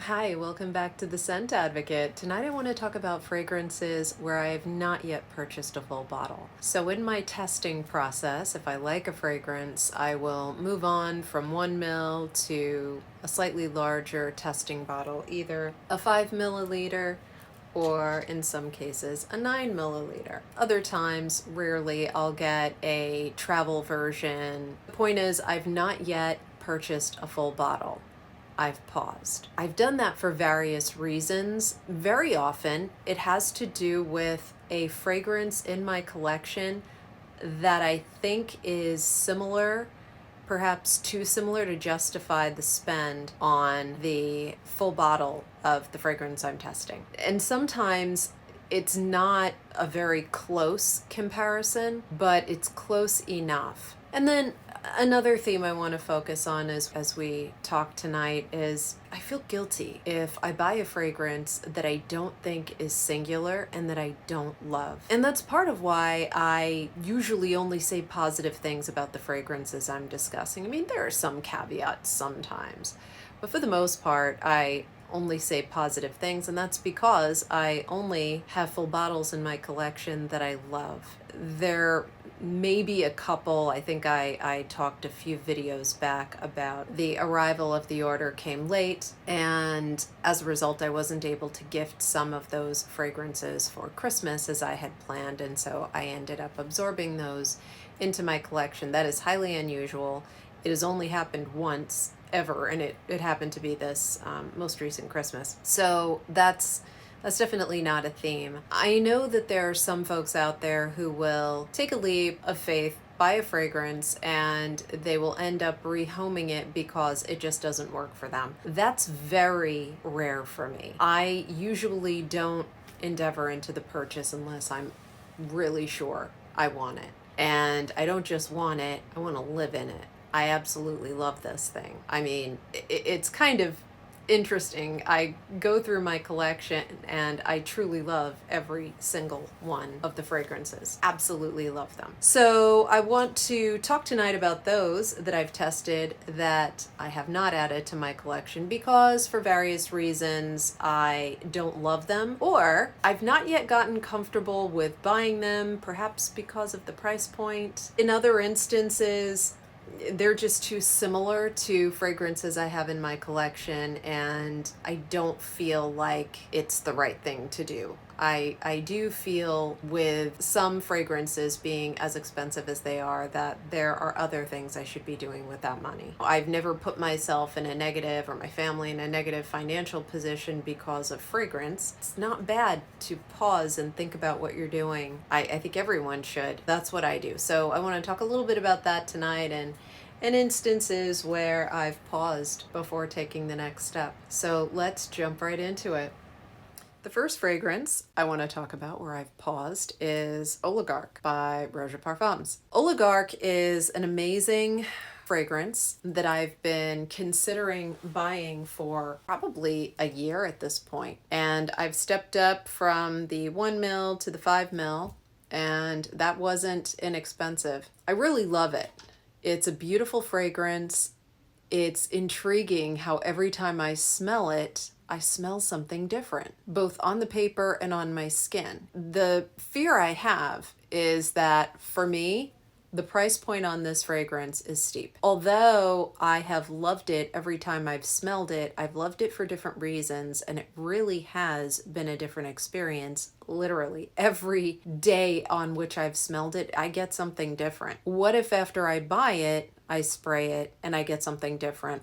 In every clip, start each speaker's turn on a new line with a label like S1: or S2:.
S1: Hi, welcome back to the Scent Advocate. Tonight I want to talk about fragrances where I have not yet purchased a full bottle. So in my testing process, if I like a fragrance, I will move on from 1 ml to a slightly larger testing bottle, either a 5 milliliter or in some cases a 9 milliliter. Other times, rarely, I'll get a travel version. The point is, I've not yet purchased a full bottle. I've paused. I've done that for various reasons. Very often, it has to do with a fragrance in my collection that I think is similar, perhaps too similar to justify the spend on the full bottle of the fragrance I'm testing. And sometimes it's not a very close comparison, but it's close enough. And then another theme I want to focus on as we talk tonight is I feel guilty if I buy a fragrance that I don't think is singular and that I don't love. And that's part of why I usually only say positive things about the fragrances I'm discussing. I mean, there are some caveats sometimes, but for the most part, I only say positive things, and that's because I only have full bottles in my collection that I love. There may be a couple. I think I talked a few videos back about the arrival of the order came late, and as a result I wasn't able to gift some of those fragrances for Christmas as I had planned, and so I ended up absorbing those into my collection. That is highly unusual. It has only happened once ever, and it happened to be this most recent Christmas. So that's definitely not a theme. I know that there are some folks out there who will take a leap of faith, buy a fragrance, and they will end up rehoming it because it just doesn't work for them. That's very rare for me. I usually don't endeavor into the purchase unless I'm really sure I want it. And I don't just want it, I want to live in it. I absolutely love this thing. I mean, it's kind of interesting. I go through my collection and I truly love every single one of the fragrances. Absolutely love them. So I want to talk tonight about those that I've tested that I have not added to my collection because for various reasons I don't love them, or I've not yet gotten comfortable with buying them, perhaps because of the price point. In other instances, they're just too similar to fragrances I have in my collection, and I don't feel like it's the right thing to do. I do feel with some fragrances being as expensive as they are that there are other things I should be doing with that money. I've never put myself in a negative or my family in a negative financial position because of fragrance. It's not bad to pause and think about what you're doing. I think everyone should. That's what I do. So I want to talk a little bit about that tonight and instances where I've paused before taking the next step. So let's jump right into it. The first fragrance I want to talk about where I've paused is Oligarch by Roja Parfums. Oligarch is an amazing fragrance that I've been considering buying for probably a year at this point. And I've stepped up from the 1 ml to the 5 ml, and that wasn't inexpensive. I really love it. It's a beautiful fragrance. It's intriguing how every time I smell it, I smell something different, both on the paper and on my skin. The fear I have is that for me, the price point on this fragrance is steep. Although I have loved it every time I've smelled it, I've loved it for different reasons, and it really has been a different experience. Literally every day on which I've smelled it, I get something different. What if after I buy it, I spray it and I get something different,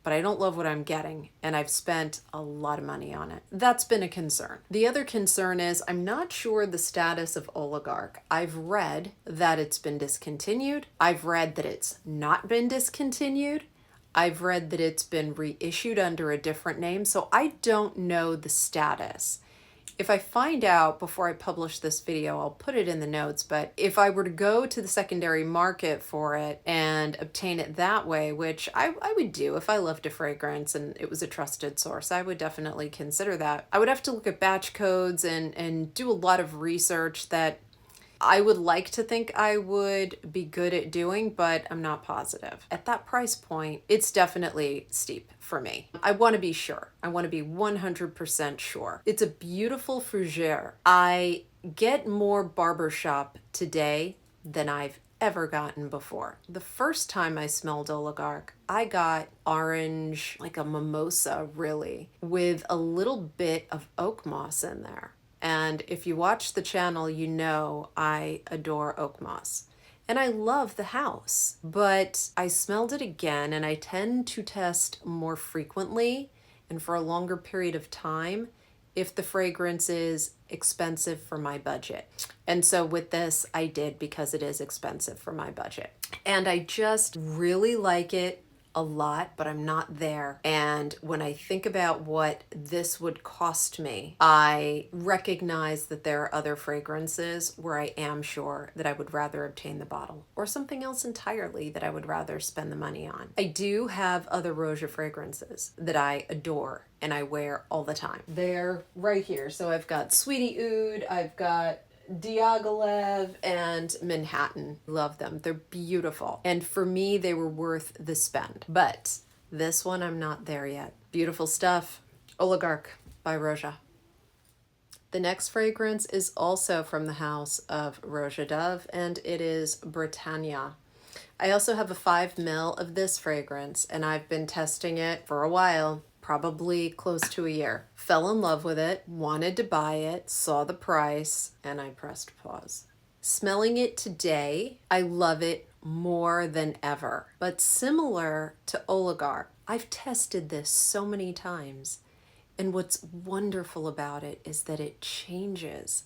S1: but I don't love what I'm getting and I've spent a lot of money on it? That's been a concern. The other concern is I'm not sure the status of Oligarch. I've read that it's been discontinued. I've read that it's not been discontinued. I've read that it's been reissued under a different name. So I don't know the status. If I find out before I publish this video, I'll put it in the notes, but if I were to go to the secondary market for it and obtain it that way, which I would do if I loved a fragrance and it was a trusted source, I would definitely consider that. I would have to look at batch codes and do a lot of research that I would like to think I would be good at doing, but I'm not positive. At that price point, it's definitely steep for me. I want to be sure. I want to be 100% sure. It's a beautiful fougere. I get more barbershop today than I've ever gotten before. The first time I smelled Oligarch, I got orange, like a mimosa really, with a little bit of oak moss in there. And if you watch the channel, you know I adore oak moss. And I love the house, but I smelled it again, and I tend to test more frequently and for a longer period of time if the fragrance is expensive for my budget. And so with this, I did because it is expensive for my budget. And I just really like it a lot, but I'm not there. And when I think about what this would cost me, I recognize that there are other fragrances where I am sure that I would rather obtain the bottle, or something else entirely that I would rather spend the money on. I do have other Roja fragrances that I adore and I wear all the time. They're right here. So I've got Sweetie Oud, I've got Diaghilev, and Manhattan. Love them. They're beautiful. And for me, they were worth the spend. But this one, I'm not there yet. Beautiful stuff. Oligarch by Roja. The next fragrance is also from the house of Roja Dove, and it is Britannia. I also have a 5 ml of this fragrance, and I've been testing it for a while. Probably close to a year. Fell in love with it, wanted to buy it, saw the price, and I pressed pause. Smelling it today, I love it more than ever. But similar to Oligarch, I've tested this so many times. And what's wonderful about it is that it changes.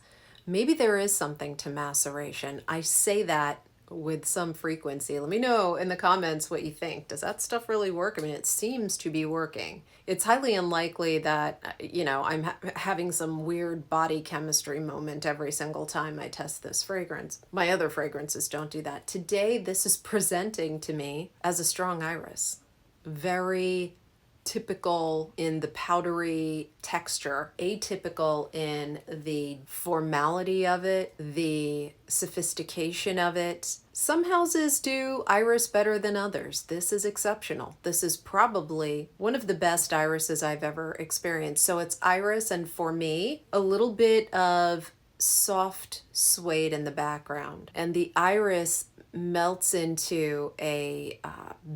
S1: Maybe there is something to maceration. I say that with some frequency. Let me know in the comments what you think. Does that stuff really work? I mean, it seems to be working. It's highly unlikely that, I'm having some weird body chemistry moment every single time I test this fragrance. My other fragrances don't do that. Today, this is presenting to me as a strong iris. Very typical in the powdery texture, atypical in the formality of it, the sophistication of it. Some houses do iris better than others. This is exceptional. This is probably one of the best irises I've ever experienced. So it's iris, and for me, a little bit of soft suede in the background. And the iris melts into a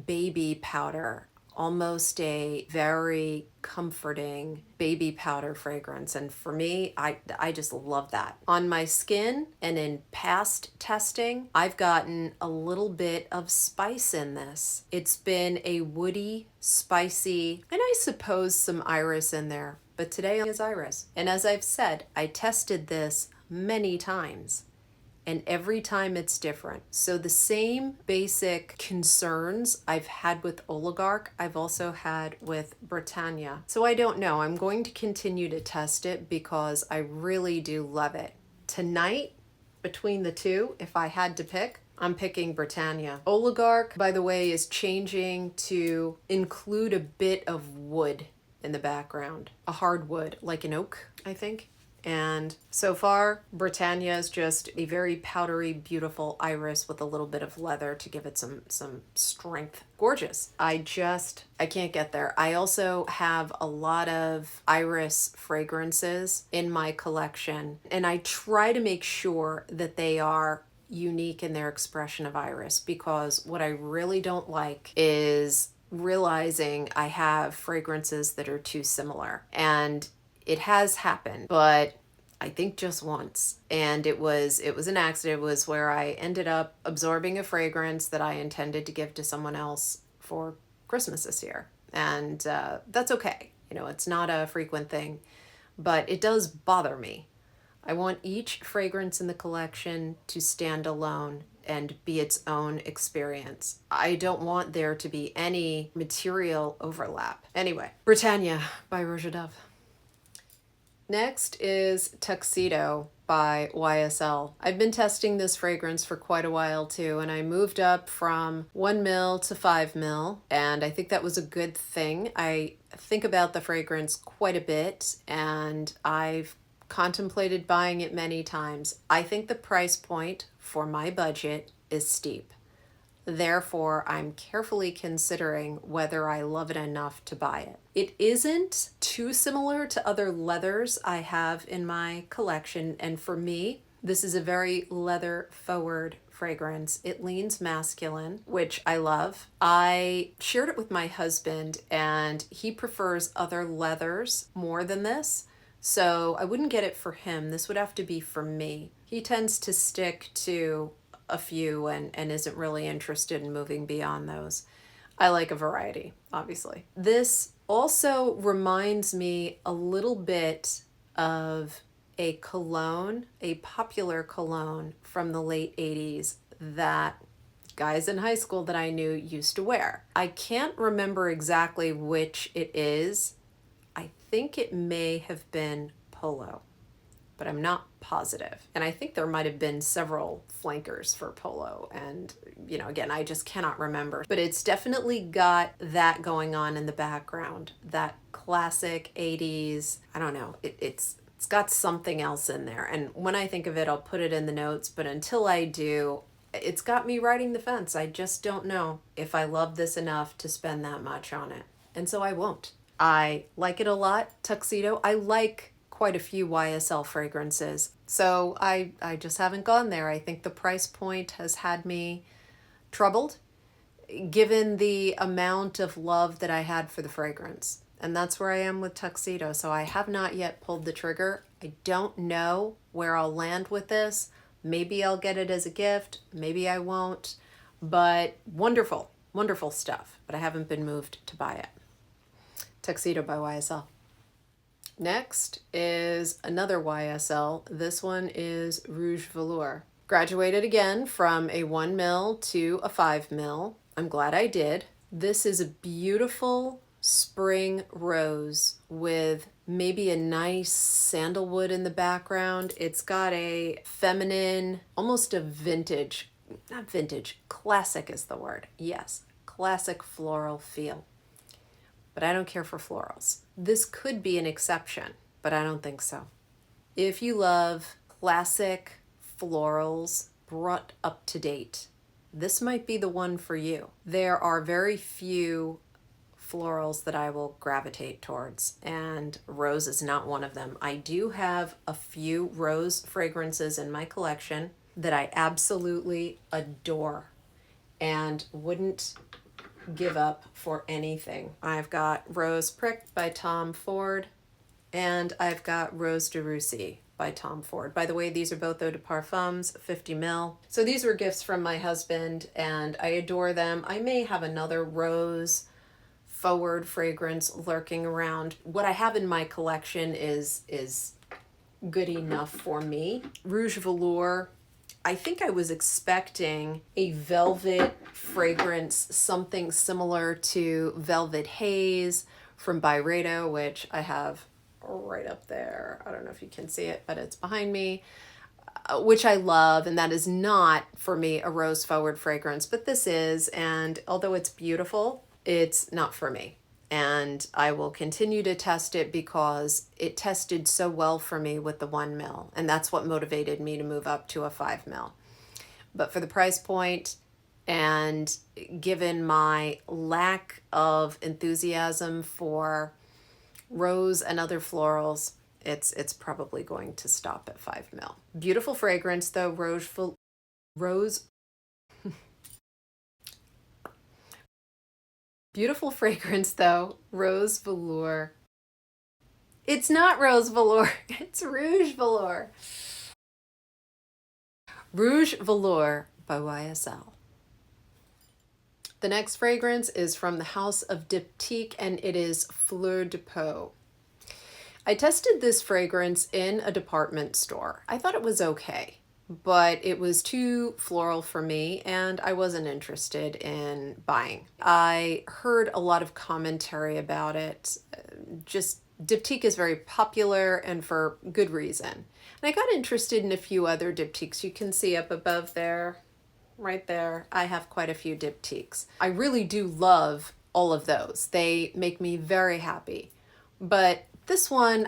S1: baby powder, almost a very comforting baby powder fragrance. And for me, I just love that. On my skin and in past testing, I've gotten a little bit of spice in this. It's been a woody, spicy, and I suppose some iris in there, but today is iris. And as I've said, I tested this many times, and every time it's different. So the same basic concerns I've had with Oligarch, I've also had with Britannia. So I don't know. I'm going to continue to test it because I really do love it. Tonight, between the two, if I had to pick, I'm picking Britannia. Oligarch, by the way, is changing to include a bit of wood in the background. A hardwood, like an oak, I think. And so far, Britannia is just a very powdery, beautiful iris with a little bit of leather to give it some strength. Gorgeous. I can't get there. I also have a lot of iris fragrances in my collection, and I try to make sure that they are unique in their expression of iris, because what I really don't like is realizing I have fragrances that are too similar. And it has happened, but I think just once. And it was an accident. It was where I ended up absorbing a fragrance that I intended to give to someone else for Christmas this year. And that's okay. It's not a frequent thing, but it does bother me. I want each fragrance in the collection to stand alone and be its own experience. I don't want there to be any material overlap. Anyway, Britannia by Roja Dove. Next is Tuxedo by YSL. I've been testing this fragrance for quite a while too, and I moved up from 1 ml to 5 ml, and I think that was a good thing. I think about the fragrance quite a bit, and I've contemplated buying it many times. I think the price point for my budget is steep. Therefore, I'm carefully considering whether I love it enough to buy it. It isn't too similar to other leathers I have in my collection, and for me, this is a very leather forward fragrance. It leans masculine, which I love. I shared it with my husband, and he prefers other leathers more than this. So I wouldn't get it for him. This would have to be for me. He tends to stick to a few and isn't really interested in moving beyond those. I like a variety, obviously. This also reminds me a little bit of a cologne, a popular cologne from the late 80s that guys in high school that I knew used to wear. I can't remember exactly which it is. I think it may have been Polo, but I'm not positive. And I think there might have been several flankers for Polo. And, again, I just cannot remember. But it's definitely got that going on in the background. That classic 80s, I don't know, it's got something else in there. And when I think of it, I'll put it in the notes. But until I do, it's got me riding the fence. I just don't know if I love this enough to spend that much on it. And so I won't. I like it a lot. Tuxedo. I like quite a few YSL fragrances. So I just haven't gone there. I think the price point has had me troubled given the amount of love that I had for the fragrance. And that's where I am with Tuxedo. So I have not yet pulled the trigger. I don't know where I'll land with this. Maybe I'll get it as a gift. Maybe I won't. But wonderful, wonderful stuff. But I haven't been moved to buy it. Tuxedo by YSL. Next is another YSL. This one is Rouge Velour. Graduated again from a 1 ml to a 5 ml. I'm glad I did. This is a beautiful spring rose with maybe a nice sandalwood in the background. It's got a feminine, almost a vintage, not vintage, classic is the word. Yes, classic floral feel. But I don't care for florals. This could be an exception, but I don't think so. If you love classic florals brought up to date, this might be the one for you. There are very few florals that I will gravitate towards, and rose is not one of them. I do have a few rose fragrances in my collection that I absolutely adore and wouldn't give up for anything. I've got Rose Pricked by Tom Ford, and I've got Rose de Russie by Tom Ford. By the way, these are both eau de parfums, 50 ml. So these were gifts from my husband, and I adore them. I may have another rose forward fragrance lurking around. What I have in my collection is good enough for me. Rouge Velour, I think I was expecting a velvet fragrance, something similar to Velvet Haze from Byredo, which I have right up there. I don't know if you can see it, but it's behind me, which I love. And that is not, for me, a rose forward fragrance, but this is. And although it's beautiful, it's not for me. And I will continue to test it because it tested so well for me with the 1 ml. And that's what motivated me to move up to a 5 ml. But for the price point, and given my lack of enthusiasm for rose and other florals, it's probably going to stop at 5 ml. Beautiful fragrance though, Beautiful fragrance though, Rose Velour. It's not Rose Velour, it's Rouge Velour. Rouge Velour by YSL. The next fragrance is from the House of Diptyque, and it is Fleur de Peau. I tested this fragrance in a department store. I thought it was okay, but it was too floral for me, and I wasn't interested in buying. I heard a lot of commentary about it. Just Diptyque is very popular, and for good reason. And I got interested in a few other Diptyques. You can see up above there, right there, I have quite a few Diptyques. I really do love all of those. They make me very happy. But this one,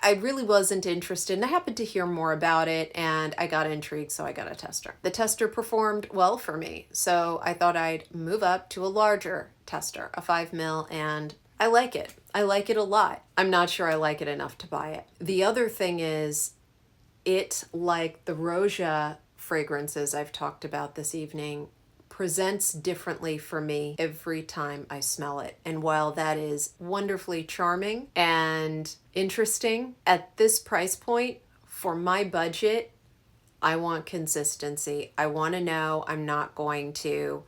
S1: I really wasn't interested, and I happened to hear more about it, and I got intrigued, so I got a tester. The tester performed well for me, so I thought I'd move up to a larger tester, a 5 mil, and I like it. I like it a lot. I'm not sure I like it enough to buy it. The other thing is, it, like the Roja fragrances I've talked about this evening, presents differently for me every time I smell it. And while that is wonderfully charming and interesting, at this price point, for my budget, I want consistency. I want to know I'm not going to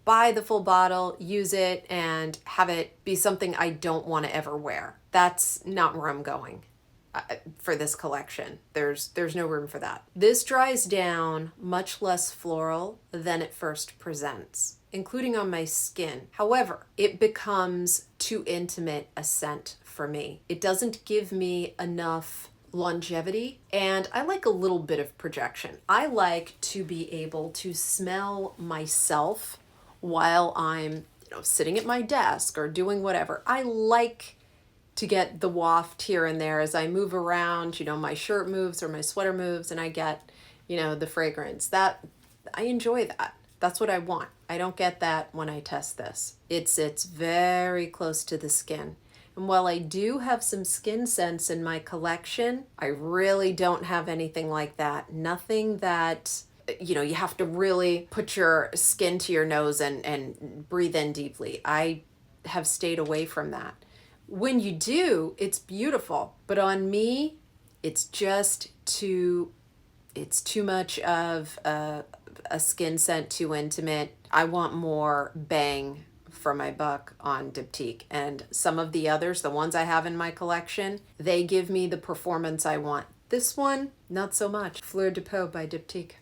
S1: buy the full bottle, use it, and have it be something I don't want to ever wear. That's not where I'm going for this collection. There's no room for that. This dries down much less floral than it first presents, including on my skin. However, it becomes too intimate a scent for me. It doesn't give me enough longevity, and I like a little bit of projection. I like to be able to smell myself while I'm, sitting at my desk or doing whatever. I like to get the waft here and there as I move around, my shirt moves or my sweater moves and I get, the fragrance. That I enjoy that. That's what I want. I don't get that when I test this. It sits very close to the skin. And while I do have some skin scents in my collection, I really don't have anything like that. Nothing that, you have to really put your skin to your nose and breathe in deeply. I have stayed away from that. When you do, it's beautiful, but on me, it's too much of a skin scent, too intimate. I want more bang for my buck on Diptyque, and some of the others, the ones I have in my collection, they give me the performance I want. This one, not so much. Fleur de Peau by Diptyque.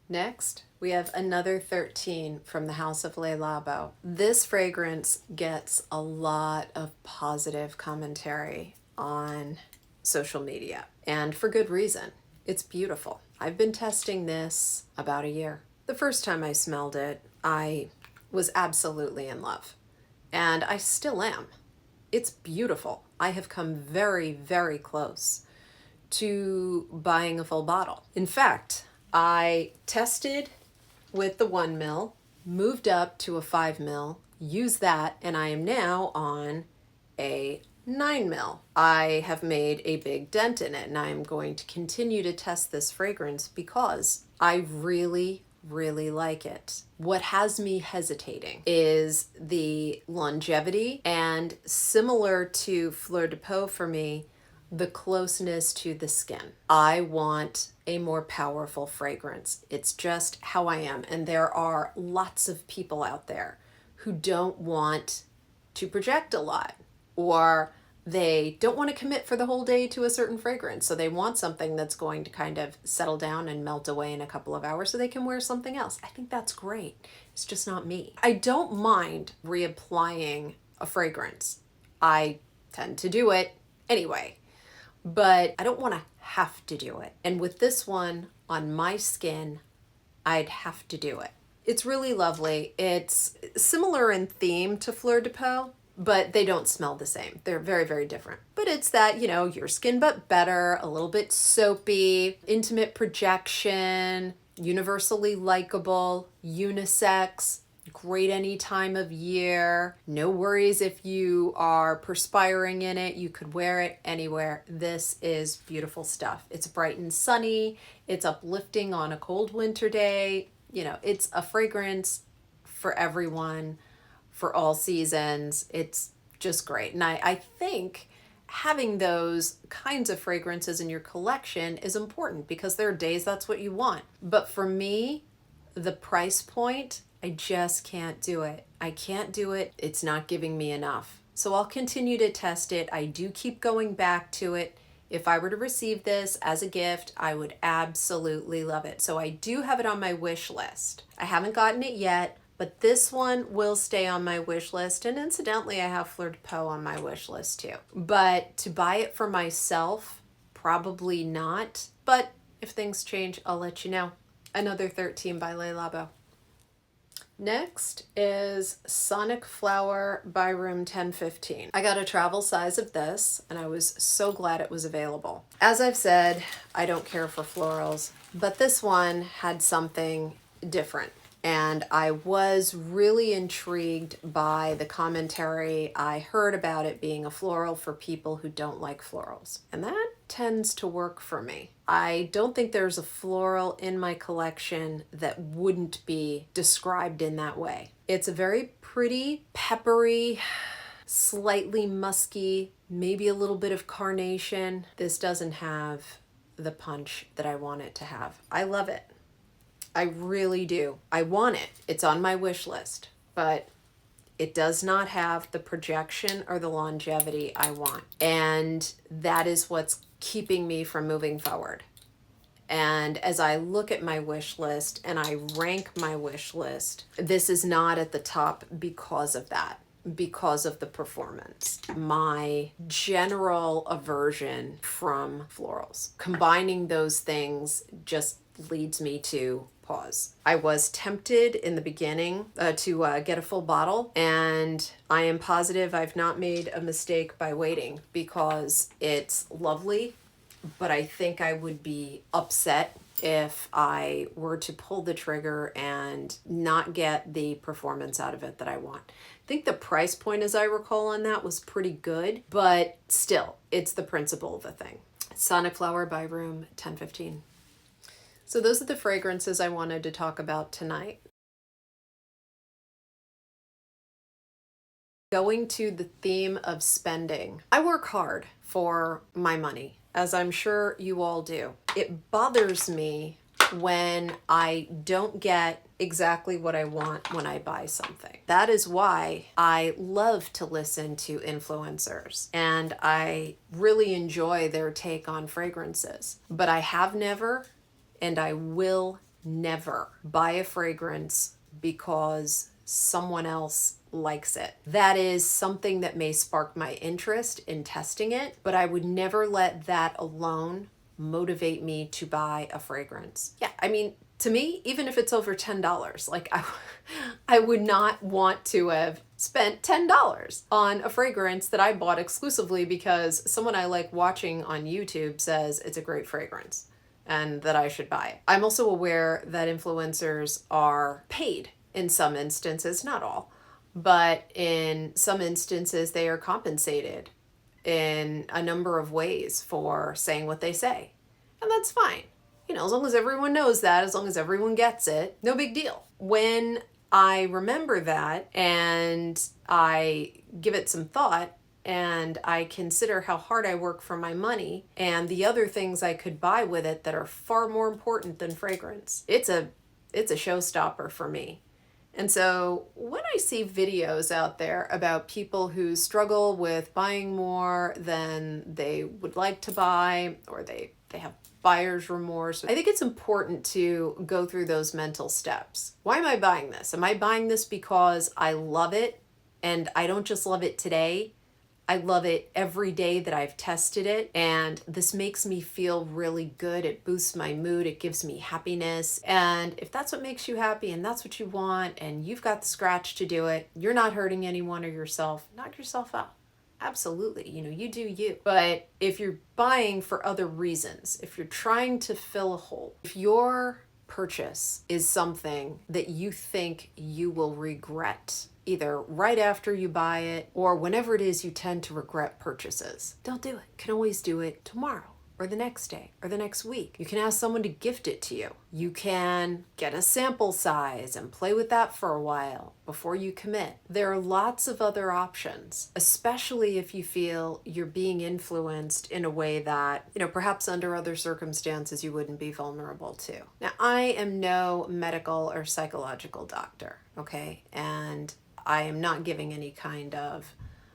S1: Next, we have another 13 from the House of Le Labo. This fragrance gets a lot of positive commentary on social media, and for good reason. It's beautiful. I've been testing this about a year. The first time I smelled it, I was absolutely in love, and I still am. It's beautiful. I have come very, very close to buying a full bottle. In fact, I tested with the 1 mil, moved up to a 5 mil, used that, and I am now on a 9 mil. I have made a big dent in it, and I am going to continue to test this fragrance because I really, really like it. What has me hesitating is the longevity, and similar to Fleur de Peau for me, the closeness to the skin. I want a more powerful fragrance. It's just how I am. And there are lots of people out there who don't want to project a lot, or they don't want to commit for the whole day to a certain fragrance. So they want something that's going to kind of settle down and melt away in a couple of hours so they can wear something else. I think that's great. It's just not me. I don't mind reapplying a fragrance. I tend to do it anyway, but I don't want to have to do it. And with this one on my skin, I'd have to do it. It's really lovely. It's similar in theme to Fleur de Peau, but they don't smell the same. They're very, very different. But it's that, your skin but better, a little bit soapy, intimate projection, universally likable, unisex, great any time of year. No worries if you are perspiring in it. You could wear it anywhere. This is beautiful stuff. It's bright and sunny. It's uplifting on a cold winter day. It's a fragrance for everyone, for all seasons. It's just great. And I think having those kinds of fragrances in your collection is important because there are days that's what you want. But for me, the price point, I just can't do it. I can't do it. It's not giving me enough. So I'll continue to test it. I do keep going back to it. If I were to receive this as a gift, I would absolutely love it. So I do have it on my wish list. I haven't gotten it yet, but this one will stay on my wish list. And incidentally, I have Fleur de Peau on my wish list too. But to buy it for myself, probably not. But if things change, I'll let you know. Another 13 by Le Labo. Next is Sonic Flower by Room 1015. I got a travel size of this and I was so glad it was available. As I've said, I don't care for florals, but this one had something different. And I was really intrigued by the commentary I heard about it being a floral for people who don't like florals. And that tends to work for me. I don't think there's a floral in my collection that wouldn't be described in that way. It's a very pretty, peppery, slightly musky, maybe a little bit of carnation. This doesn't have the punch that I want it to have. I love it. I really do. I want it. It's on my wish list, but it does not have the projection or the longevity I want. And that is what's keeping me from moving forward. And as I look at my wish list and I rank my wish list, this is not at the top because of that, because of the performance. My general aversion from florals, combining those things just leads me to pause. I was tempted in the beginning to get a full bottle, and I am positive I've not made a mistake by waiting because it's lovely, but I think I would be upset if I were to pull the trigger and not get the performance out of it that I want. I think the price point, as I recall on that, was pretty good, but still, it's the principle of the thing. Sonic Flower by Room 1015. So those are the fragrances I wanted to talk about tonight. Going to the theme of spending. I work hard for my money, as I'm sure you all do. It bothers me when I don't get exactly what I want when I buy something. That is why I love to listen to influencers and I really enjoy their take on fragrances. But I have never and I will never buy a fragrance because someone else likes it. That is something that may spark my interest in testing it, but I would never let that alone motivate me to buy a fragrance. Yeah, I mean, to me, even if it's over $10, like I would not want to have spent $10 on a fragrance that I bought exclusively because someone I like watching on YouTube says it's a great fragrance and that I should buy it. I'm also aware that influencers are paid in some instances, not all, but in some instances they are compensated in a number of ways for saying what they say. And that's fine. You know, as long as everyone knows that, as long as everyone gets it, no big deal. When I remember that and I give it some thought, and I consider how hard I work for my money and the other things I could buy with it that are far more important than fragrance, it's a showstopper for me. And so when I see videos out there about people who struggle with buying more than they would like to buy, or they have buyer's remorse, I think it's important to go through those mental steps. Why am I buying this? Am I buying this because I love it and I don't just love it today? I love it every day that I've tested it, and this makes me feel really good. It boosts my mood. It gives me happiness. And if that's what makes you happy and that's what you want and you've got the scratch to do it, you're not hurting anyone or yourself. Knock yourself out. Absolutely. You know, you do you. But if you're buying for other reasons, if you're trying to fill a hole, if your purchase is something that you think you will regret, either right after you buy it or whenever it is you tend to regret purchases, don't do it. You can always do it tomorrow or the next day or the next week. You can ask someone to gift it to you. You can get a sample size and play with that for a while before you commit. There are lots of other options, especially if you feel you're being influenced in a way that, you know, perhaps under other circumstances you wouldn't be vulnerable to. Now, I am no medical or psychological doctor, okay? And I am not giving any kind of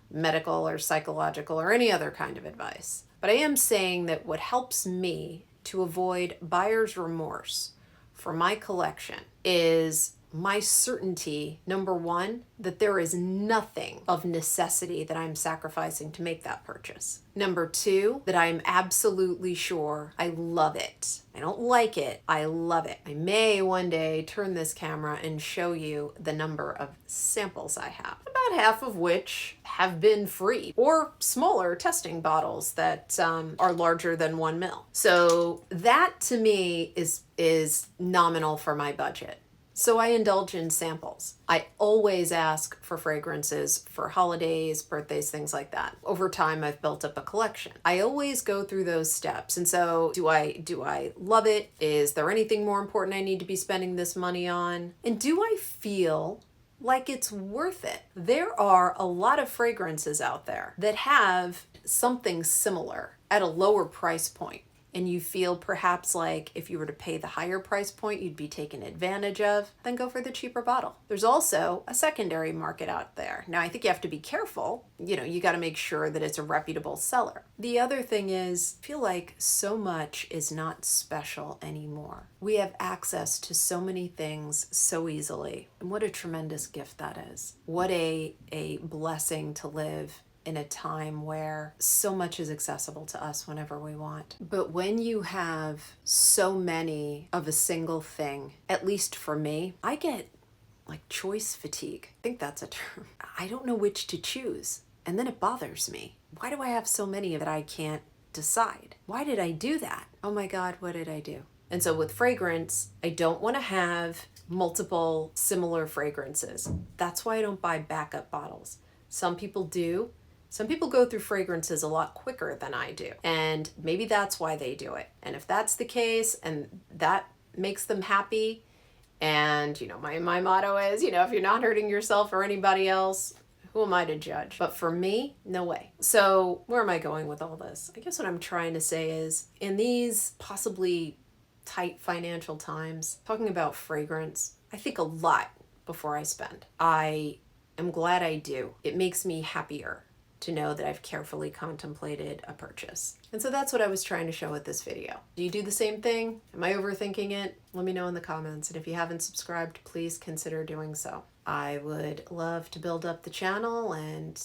S1: medical or psychological or any other kind of advice. But I am saying that what helps me to avoid buyer's remorse for my collection is my certainty, number one, that there is nothing of necessity that I'm sacrificing to make that purchase. Number two, that I'm absolutely sure I love it. I don't like it, I love it. I may one day turn this camera and show you the number of samples I have, about half of which have been free, or smaller testing bottles that are larger than 1 ml. So that to me is nominal for my budget. So I indulge in samples. I always ask for fragrances for holidays, birthdays, things like that. Over time, I've built up a collection. I always go through those steps. And so do I love it? Is there anything more important I need to be spending this money on? And do I feel like it's worth it? There are a lot of fragrances out there that have something similar at a lower price point, and you feel perhaps like if you were to pay the higher price point, you'd be taken advantage of, then go for the cheaper bottle. There's also a secondary market out there. Now, I think you have to be careful. You got to make sure that it's a reputable seller. The other thing is, I feel like so much is not special anymore. We have access to so many things so easily. And what a tremendous gift that is. What a blessing to live in a time where so much is accessible to us whenever we want. But when you have so many of a single thing, at least for me, I get like choice fatigue. I think that's a term. I don't know which to choose. And then it bothers me. Why do I have so many that I can't decide? Why did I do that? Oh my God, what did I do? And so with fragrance, I don't want to have multiple similar fragrances. That's why I don't buy backup bottles. Some people do. Some people go through fragrances a lot quicker than I do, and maybe that's why they do it. And if that's the case and that makes them happy, and my motto is, if you're not hurting yourself or anybody else, who am I to judge? But for me, no way. So where am I going with all this? I guess what I'm trying to say is, in these possibly tight financial times, talking about fragrance, I think a lot before I spend. I am glad I do. It makes me happier to know that I've carefully contemplated a purchase. And so that's what I was trying to show with this video. Do you do the same thing? Am I overthinking it? Let me know in the comments. And if you haven't subscribed, please consider doing so. I would love to build up the channel, and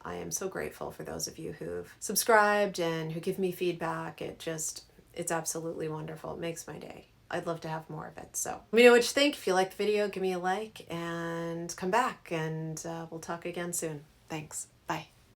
S1: I am so grateful for those of you who've subscribed and who give me feedback. It's absolutely wonderful. It makes my day. I'd love to have more of it. So let me know what you think. If you like the video, give me a like and come back, and we'll talk again soon. Thanks. Bye.